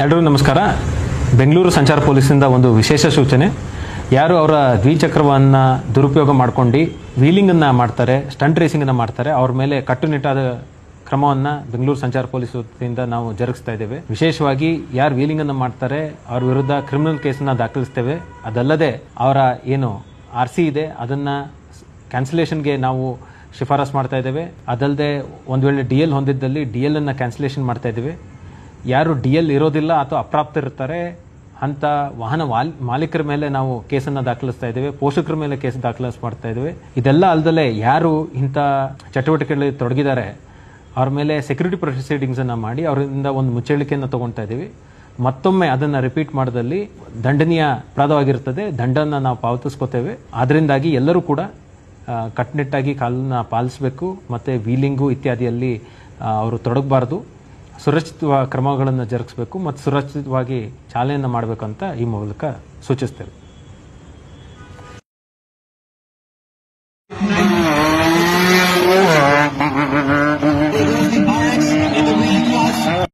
ಎಲ್ಲರಿಗೂ ನಮಸ್ಕಾರ. ಬೆಂಗಳೂರು ಸಂಚಾರ ಪೊಲೀಸಿಂದ ಒಂದು ವಿಶೇಷ ಸೂಚನೆ. ಯಾರು ಅವರ ದ್ವಿಚಕ್ರವನ್ನು ದುರುಪಯೋಗ ಮಾಡ್ಕೊಂಡು ವೀಲಿಂಗನ್ನು ಮಾಡ್ತಾರೆ, ಸ್ಟಂಟ್ ರೇಸಿಂಗನ್ನು ಮಾಡ್ತಾರೆ, ಅವ್ರ ಮೇಲೆ ಕಟ್ಟುನಿಟ್ಟಾದ ಕ್ರಮವನ್ನು ಬೆಂಗಳೂರು ಸಂಚಾರ ಪೊಲೀಸ್ ವತಿಯಿಂದ ನಾವು ಜರುಗಿಸ್ತಾ ಇದ್ದೇವೆ. ವಿಶೇಷವಾಗಿ ಯಾರು ವೀಲಿಂಗನ್ನು ಮಾಡ್ತಾರೆ ಅವ್ರ ವಿರುದ್ಧ ಕ್ರಿಮಿನಲ್ ಕೇಸನ್ನು ದಾಖಲಿಸ್ತೇವೆ. ಅದಲ್ಲದೆ ಅವರ ಏನು RC ಇದೆ ಅದನ್ನು ಕ್ಯಾನ್ಸಲೇಷನ್ಗೆ ನಾವು ಶಿಫಾರಸ್ ಮಾಡ್ತಾ ಇದ್ದೇವೆ. ಅದಲ್ಲದೆ ಒಂದು ವೇಳೆ DL ಹೊಂದಿದ್ದಲ್ಲಿ DL ಅನ್ನು ಕ್ಯಾನ್ಸಲೇಷನ್ ಮಾಡ್ತಾ ಇದ್ದೇವೆ. ಯಾರು DL ಇರೋದಿಲ್ಲ ಅಥವಾ ಅಪ್ರಾಪ್ತರಿರ್ತಾರೆ ಅಂಥ ವಾಹನ ಮಾಲೀಕರ ಮೇಲೆ ನಾವು ಕೇಸನ್ನು ದಾಖಲಿಸ್ತಾ ಇದ್ದೇವೆ, ಪೋಷಕರ ಮೇಲೆ ಕೇಸ್ ಮಾಡ್ತಾ ಇದ್ದೇವೆ. ಇದೆಲ್ಲ ಅಲ್ಲದೆ ಯಾರು ಇಂಥ ಚಟುವಟಿಕೆಗಳಲ್ಲಿ ತೊಡಗಿದ್ದಾರೆ ಅವ್ರ ಮೇಲೆ ಸೆಕ್ಯೂರಿಟಿ ಪ್ರೊಸೀಡಿಂಗ್ಸನ್ನು ಮಾಡಿ ಅವರಿಂದ ಒಂದು ಮುಚ್ಚಳಿಕೆಯನ್ನು ತಗೊಳ್ತಾ ಇದ್ದೀವಿ. ಮತ್ತೊಮ್ಮೆ ಅದನ್ನು ರಿಪೀಟ್ ಮಾಡೋದಲ್ಲಿ ದಂಡನೀಯ ಅಪರಾಧವಾಗಿರ್ತದೆ, ದಂಡವನ್ನು ನಾವು ಪಾವತಿಸ್ಕೋತೇವೆ. ಅದರಿಂದಾಗಿ ಎಲ್ಲರೂ ಕೂಡ ಕಟ್ಟುನಿಟ್ಟಾಗಿ ಕಾಲನ್ನು ಪಾಲಿಸಬೇಕು ಮತ್ತು ವೀಲಿಂಗು ಇತ್ಯಾದಿಯಲ್ಲಿ ಅವರು ತೊಡಗಬಾರ್ದು. ಸುರಕ್ಷಿತ ಕ್ರಮಗಳನ್ನು ಜರುಗಿಸಬೇಕು ಮತ್ತು ಸುರಕ್ಷಿತವಾಗಿ ಚಾಲನೆಯನ್ನು ಮಾಡಬೇಕು ಅಂತ ಈ ಮೂಲಕ ಸೂಚಿಸ್ತೇವೆ.